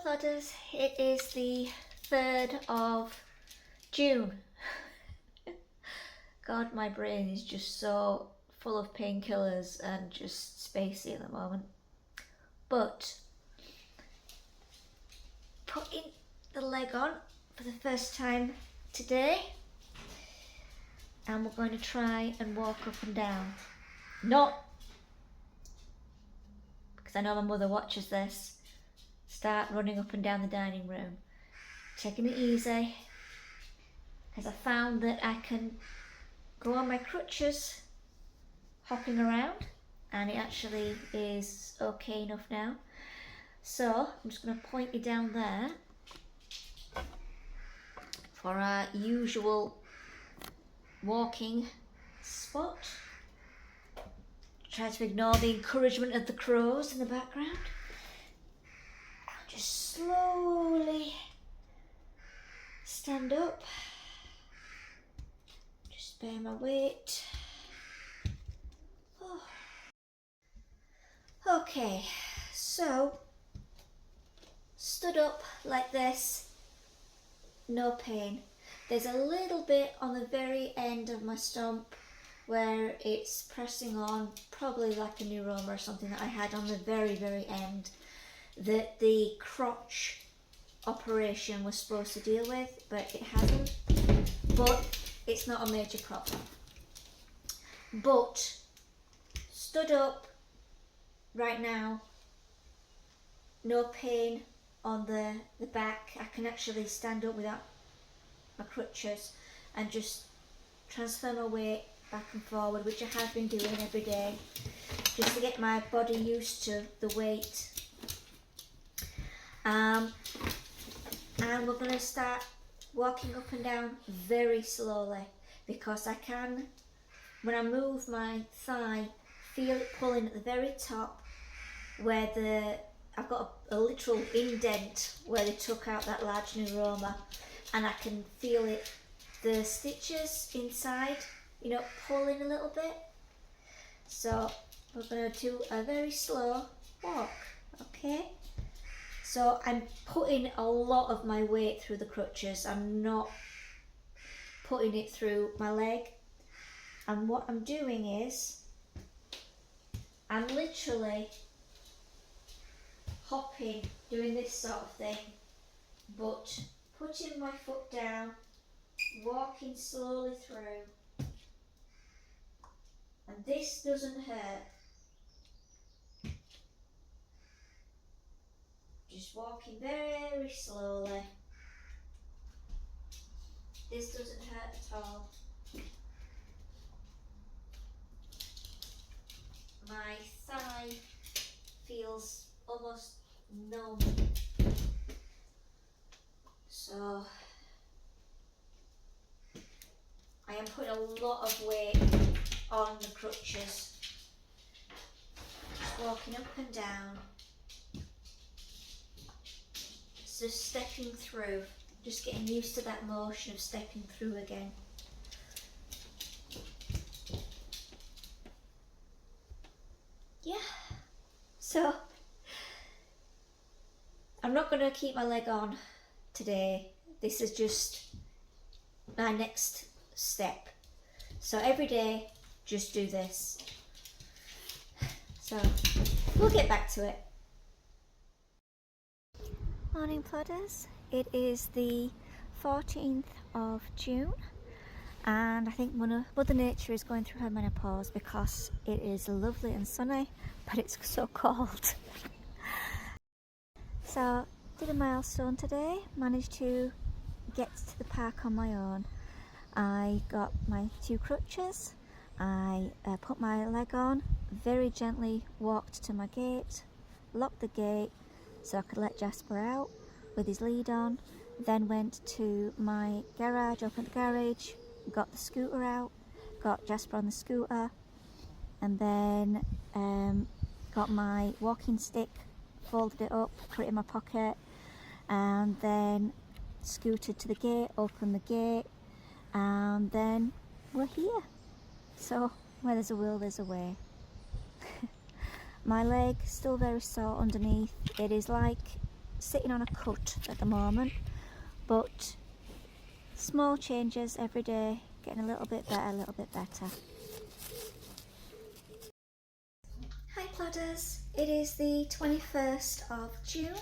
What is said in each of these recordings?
Plodders, it is the 3rd of June. God, my brain is just so full of painkillers and just spacey at the moment. But putting the leg on for the first time today, and we're going to try and walk up and down. Not because I know my mother watches this. Start running up and down the dining room, taking it easy, because I found that I can go on my crutches hopping around, and it actually is okay enough now. So I'm just going to point you down there for our usual walking spot. Try to ignore the encouragement of the crows in the background. I'll just slowly stand up, just bear my weight. Oh. Okay, so stood up like this, no pain. There's a little bit on the very end of my stump where it's pressing on, probably like a neuroma or something that I had on the very end, that the crotch operation was supposed to deal with, but it hasn't. But it's not a major problem. But stood up right now, no pain on the back. I can actually stand up without my crutches and just transfer my weight back and forward, which I have been doing every day just to get my body used to the weight. And we're going to start walking up and down very slowly, because I can, when I move my thigh, feel it pulling at the very top where I've got a literal indent where they took out that large neuroma, and I can feel it, the stitches inside, you know, pulling a little bit. So we're going to do a very slow walk, okay? So I'm putting a lot of my weight through the crutches. I'm not putting it through my leg. And what I'm doing is, I'm literally hopping, doing this sort of thing, but putting my foot down, walking slowly through. And this doesn't hurt. Just walking very slowly. This doesn't hurt at all. My thigh feels almost numb. So I am putting a lot of weight on the crutches. Just walking up and down. Just stepping through. Just getting used to that motion of stepping through again. Yeah. So I'm not going to keep my leg on today. This is just my next step. So every day, just do this. So we'll get back to it. Morning Plodders, it is the 14th of June, and I think Mother Nature is going through her menopause because it is lovely and sunny, but it's so cold. So did a milestone today, managed to get to the park on my own. I got my 2 crutches, I put my leg on, very gently walked to my gate, locked the gate so I could let Jasper out with his lead on, then went to my garage, opened the garage, got the scooter out, got Jasper on the scooter, and then got my walking stick, folded it up, put it in my pocket, and then scooted to the gate, opened the gate, and then we're here. So where there's a will, there's a way. My leg still very sore underneath. It is like sitting on a cut at the moment, but small changes every day, getting a little bit better, a little bit better. Hi plodders, it is the 21st of June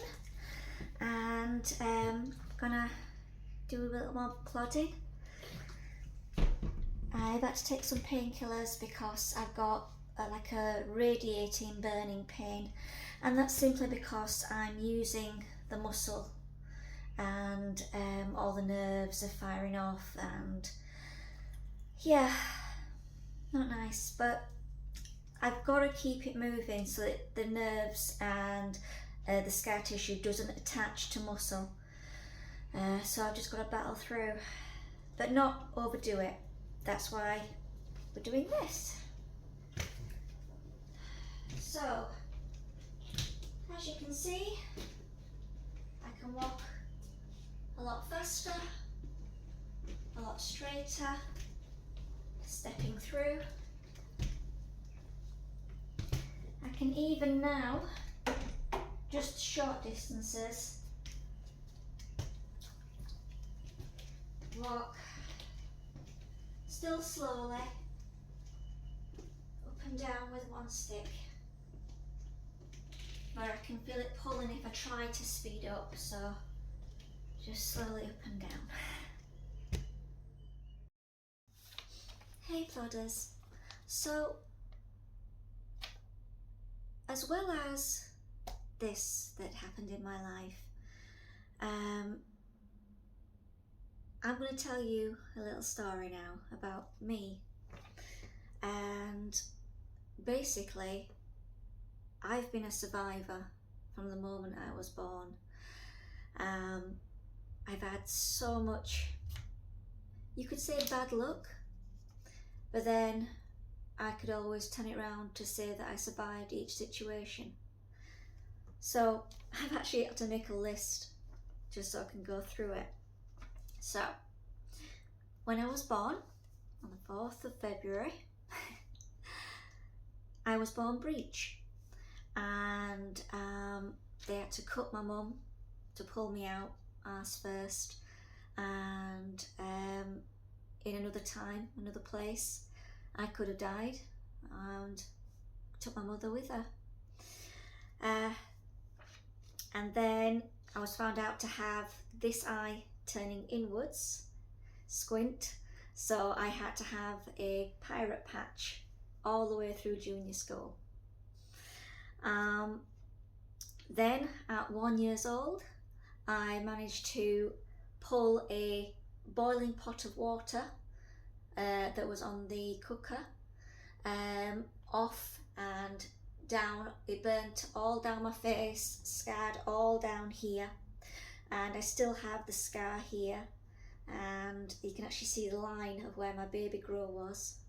and gonna do a little more plodding. I've had to take some painkillers because I've got like a radiating burning pain, and that's simply because I'm using the muscle and all the nerves are firing off, and yeah, not nice, but I've got to keep it moving so that the nerves and the scar tissue doesn't attach to muscle. So I've just got to battle through, but not overdo it. That's why we're doing this. So, as you can see, I can walk a lot faster, a lot straighter, stepping through. I can even now, just short distances, walk still slowly, up and down with one stick, where I can feel it pulling if I try to speed up, so just slowly up and down. Hey plodders, so as well as this that happened in my life, I'm going to tell you a little story now about me. And basically, I've been a survivor from the moment I was born. I've had so much, you could say bad luck, but then I could always turn it around to say that I survived each situation. So I've actually had to make a list just so I can go through it. So, when I was born, on the 4th of February, I was born breech, and they had to cut my mum to pull me out arse first, and in another time, another place, I could have died, and took my mother with her. And then I was found out to have this eye turning inwards, squint, so I had to have a pirate patch all the way through junior school. Then at 1 year old, I managed to pull a boiling pot of water that was on the cooker off and down. It burnt all down my face, scarred all down here, and I still have the scar here, and you can actually see the line of where my baby grow was.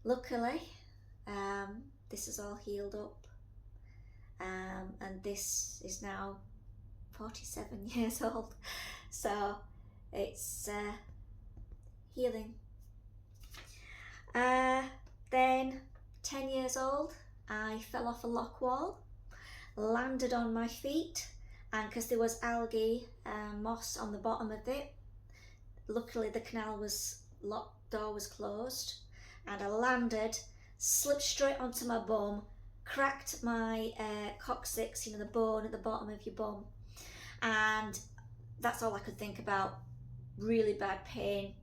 Luckily, this is all healed up, and this is now 47 years old, so it's healing. Then 10 years old, I fell off a lock wall, landed on my feet, and because there was algae and moss on the bottom of it, luckily the canal was locked, door was closed, and I landed, slipped straight onto my bum, cracked my coccyx, you know, the bone at the bottom of your bum, and that's all I could think about. Really bad pain,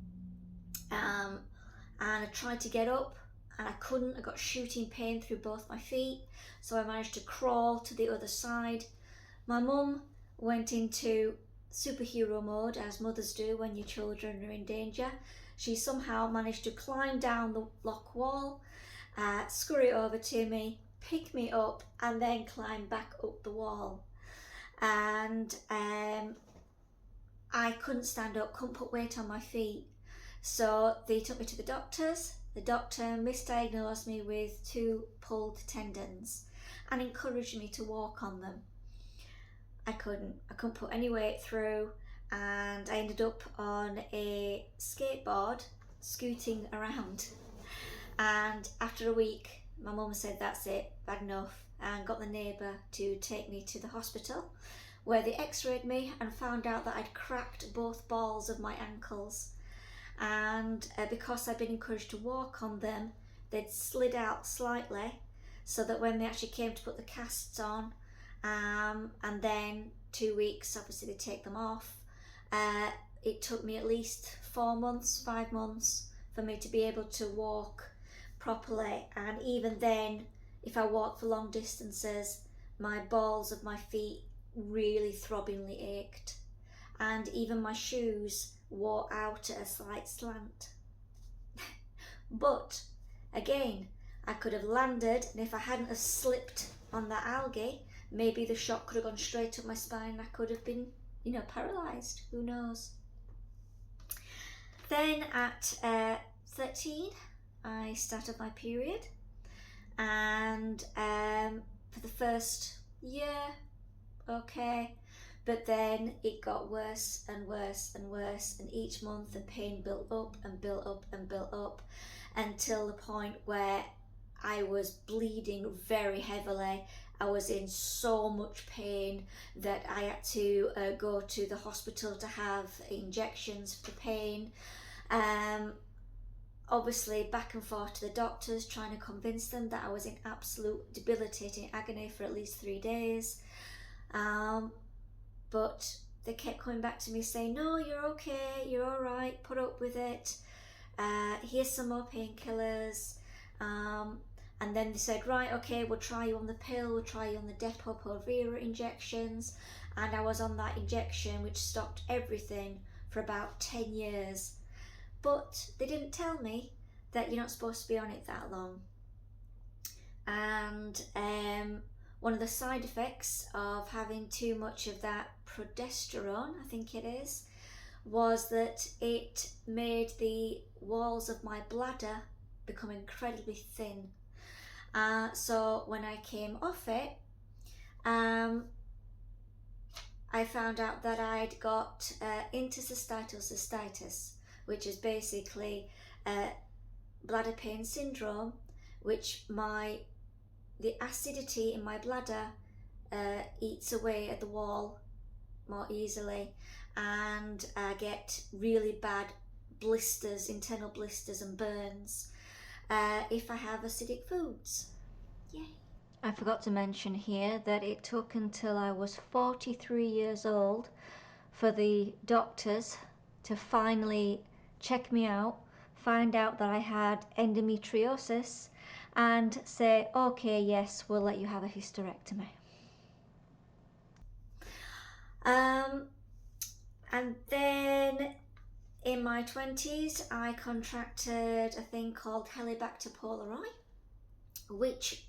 and I tried to get up and I couldn't. I got shooting pain through both my feet, so I managed to crawl to the other side. My mum went into superhero mode, as mothers do when your children are in danger. She somehow managed to climb down the lock wall, scurry over to me, pick me up, and then climb back up the wall. And I couldn't stand up, couldn't put weight on my feet. So they took me to the doctors. The doctor misdiagnosed me with 2 pulled tendons and encouraged me to walk on them. I couldn't put any weight through, and I ended up on a skateboard scooting around. And after a week, my mum said, that's it, bad enough, and got the neighbour to take me to the hospital, where they x-rayed me and found out that I'd cracked both balls of my ankles. And because I'd been encouraged to walk on them, they'd slid out slightly, so that when they actually came to put the casts on, and then 2 weeks, obviously they take them off, it took me at least 4 months, 5 months for me to be able to walk properly. And even then, if I walked for long distances, my balls of my feet really throbbingly ached, and even my shoes wore out at a slight slant. But again, I could have landed, and if I hadn't have slipped on that algae, maybe the shock could have gone straight up my spine and I could have been, paralysed. Who knows? Then at 13, I started my period, and for the first year, okay, but then it got worse and worse and worse, and each month the pain built up and built up and built up, until the point where I was bleeding very heavily. I was in so much pain that I had to go to the hospital to have injections for the pain. Obviously back and forth to the doctors, trying to convince them that I was in absolute debilitating agony for at least 3 days. But they kept coming back to me saying, no, you're okay, you're all right, put up with it. Here's some more painkillers. And then they said, right, okay, we'll try you on the pill, we'll try you on the Depo-Provera injections. And I was on that injection, which stopped everything, for about 10 years. But they didn't tell me that you're not supposed to be on it that long. And one of the side effects of having too much of that progesterone, I think it is, was that it made the walls of my bladder become incredibly thin. So when I came off it, I found out that I'd got interstitial cystitis, which is basically bladder pain syndrome, which the acidity in my bladder eats away at the wall more easily, and I get really bad blisters, internal blisters and burns if I have acidic foods. Yay! I forgot to mention here that it took until I was 43 years old for the doctors to finally check me out, find out that I had endometriosis, and say, okay, yes, we'll let you have a hysterectomy. And then in my 20s, I contracted a thing called Helicobacter pylori, which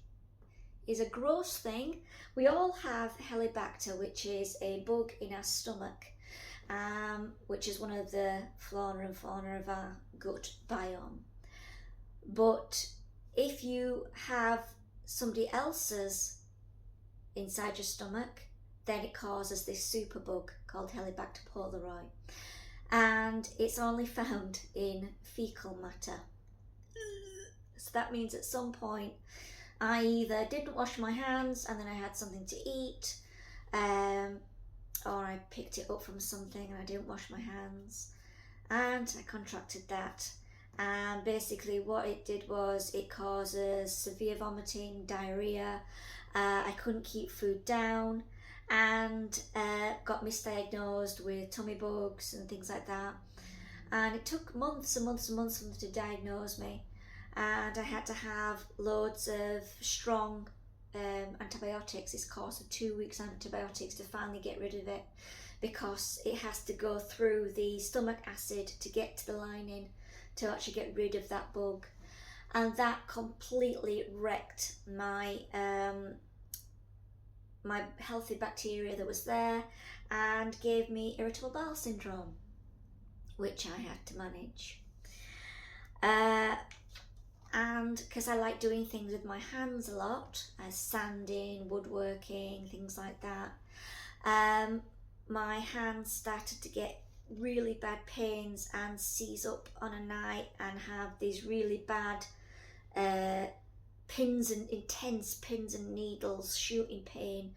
is a gross thing. We all have Helicobacter, which is a bug in our stomach, which is one of the flora and fauna of our gut biome. But if you have somebody else's inside your stomach, then it causes this superbug called Helicobacter pylori, and it's only found in fecal matter. So that means at some point I either didn't wash my hands and then I had something to eat, or I picked it up from something and I didn't wash my hands, and I contracted that. And basically what it did was it causes severe vomiting, diarrhea. I couldn't keep food down, and got misdiagnosed with tummy bugs and things like that. And it took months and months and months for them to diagnose me, and I had to have loads of strong antibiotics. This course of 2 weeks antibiotics to finally get rid of it, because it has to go through the stomach acid to get to the lining to actually get rid of that bug. And that completely wrecked my my healthy bacteria that was there, and gave me irritable bowel syndrome, which I had to manage. And because I like doing things with my hands a lot, sanding, woodworking, things like that, my hands started to get really bad pains and seize up on a night and have these really bad intense pins and needles, shooting pain.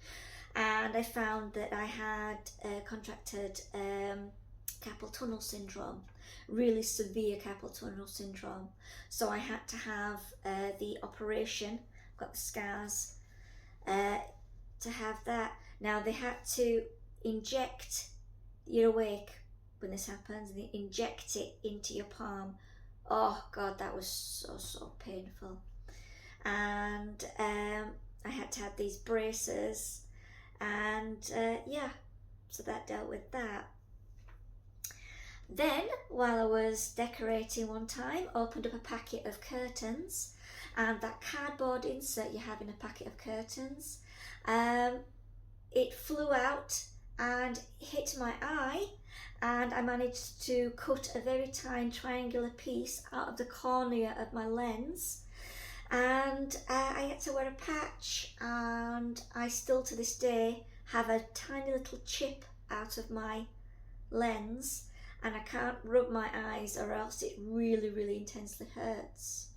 and I found that I had contracted carpal tunnel syndrome, really severe carpal tunnel syndrome. So I had to have the operation, got the scars, to have that. Now they had to inject, you're awake when this happens, and they inject it into your palm. Oh God, that was so painful. And I had to have these braces, and yeah, so that dealt with that. Then, while I was decorating one time, opened up a packet of curtains, and that cardboard insert you have in a packet of curtains, it flew out and hit my eye, and I managed to cut a very tiny triangular piece out of the cornea of my lens, and I had to wear a patch, and I still to this day have a tiny little chip out of my lens, and I can't rub my eyes or else it really intensely hurts.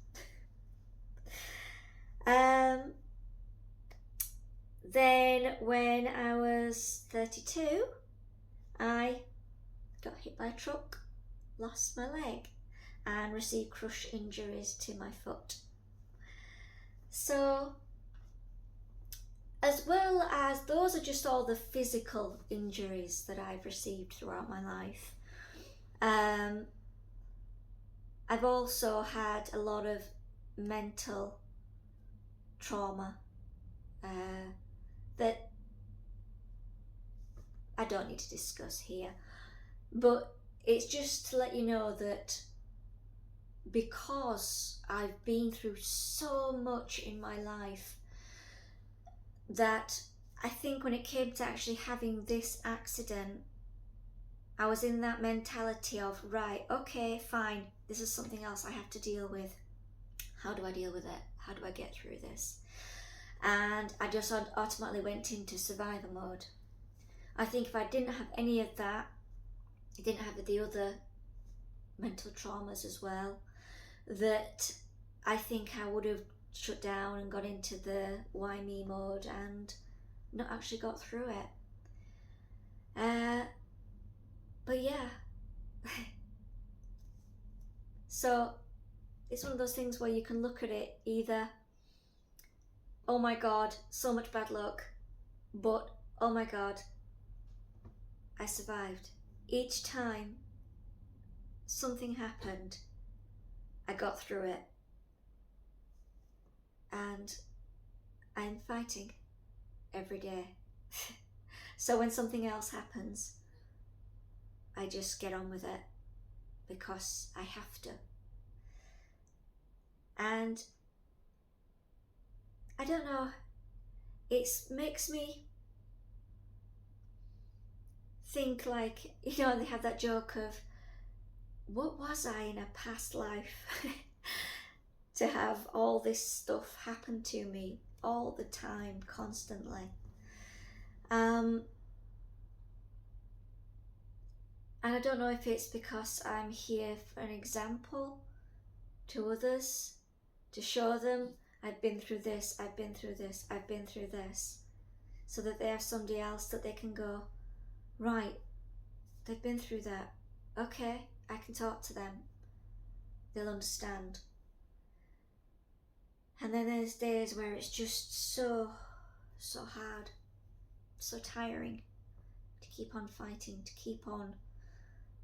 Then when I was 32, I got hit by a truck, lost my leg, and received crush injuries to my foot. So, as well as those are just all the physical injuries that I've received throughout my life, I've also had a lot of mental trauma that I don't need to discuss here, but it's just to let you know that because I've been through so much in my life, that I think when it came to actually having this accident, I was in that mentality of, right, okay, fine, this is something else I have to deal with. How do I deal with it? How do I get through this? And I just automatically went into survivor mode. I think if I didn't have any of that, I didn't have the other mental traumas as well, that I think I would have shut down and got into the why me mode and not actually got through it. But yeah. So it's one of those things where you can look at it either, oh my God, so much bad luck, but oh my God, I survived. Each time something happened, I got through it, and I'm fighting every day. So when something else happens, I just get on with it because I have to. And I don't know, it makes me think, like, you know, they have that joke of, what was I in a past life to have all this stuff happen to me all the time, constantly. And I don't know if it's because I'm here for an example to others, to show them I've been through this, I've been through this, I've been through this, so that they have somebody else that they can go, right, they've been through that, okay, I can talk to them, they'll understand. And then there's days where it's just so hard, so tiring to keep on fighting, to keep on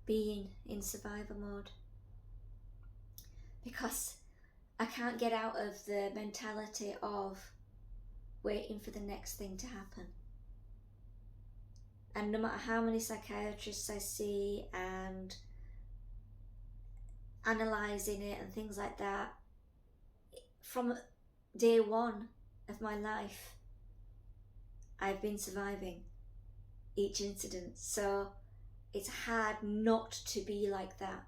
being in survivor mode, because I can't get out of the mentality of waiting for the next thing to happen. And no matter how many psychiatrists I see and analysing it and things like that, from day one of my life, I've been surviving each incident. So it's hard not to be like that.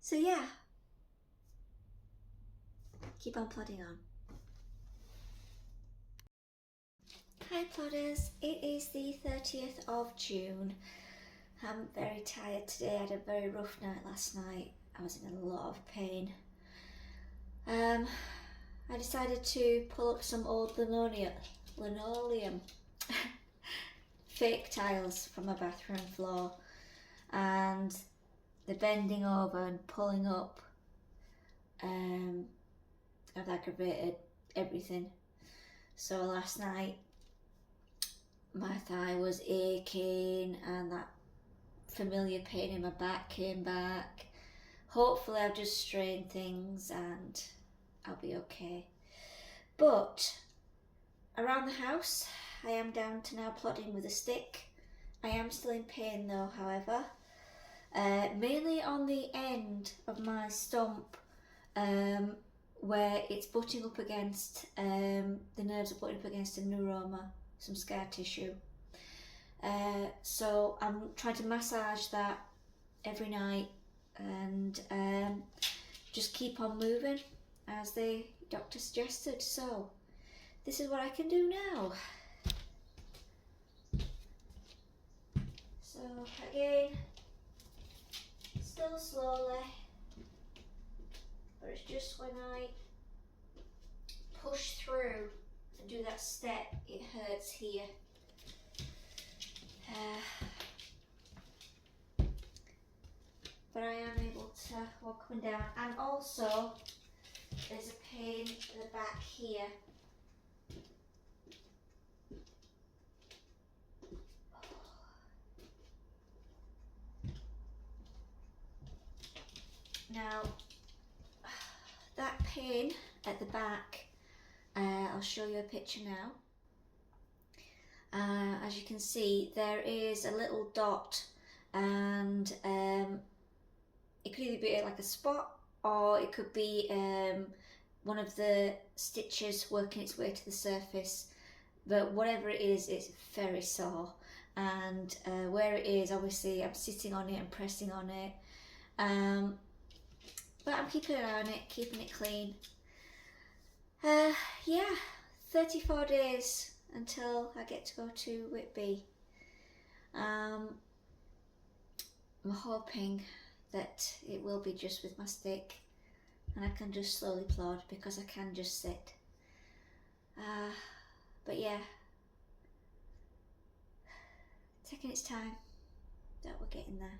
So yeah, keep on plodding on. Hi plodders, it is the 30th of June. I'm very tired today. I had a very rough night last night. I was in a lot of pain. I decided to pull up some old linoleum fake tiles from my bathroom floor, and the bending over and pulling up have aggravated everything. So last night my thigh was aching and that familiar pain in my back came back. Hopefully I've just strained things and I'll be okay. But around the house I am down to now plodding with a stick. I am still in pain though, however. Mainly on the end of my stump, where it's butting up against, the nerves are butting up against a neuroma, some scar tissue. So I'm trying to massage that every night and just keep on moving as the doctor suggested. So this is what I can do now. So again, still slowly, but it's just when I push through and do that step, it hurts here. But I am able to walk up and down, and also there's a pain in the back here. Now, that pain at the back, I'll show you a picture now. As you can see, there is a little dot, and it could either be like a spot or it could be one of the stitches working its way to the surface. But whatever it is, it's very sore, and where it is, obviously I'm sitting on it and pressing on it, but I'm keeping an eye on it, keeping it clean. Yeah, 34 days until I get to go to Whitby. I'm hoping that it will be just with my stick and I can just slowly plod, because I can just sit. But yeah, taking its time, that we're getting there.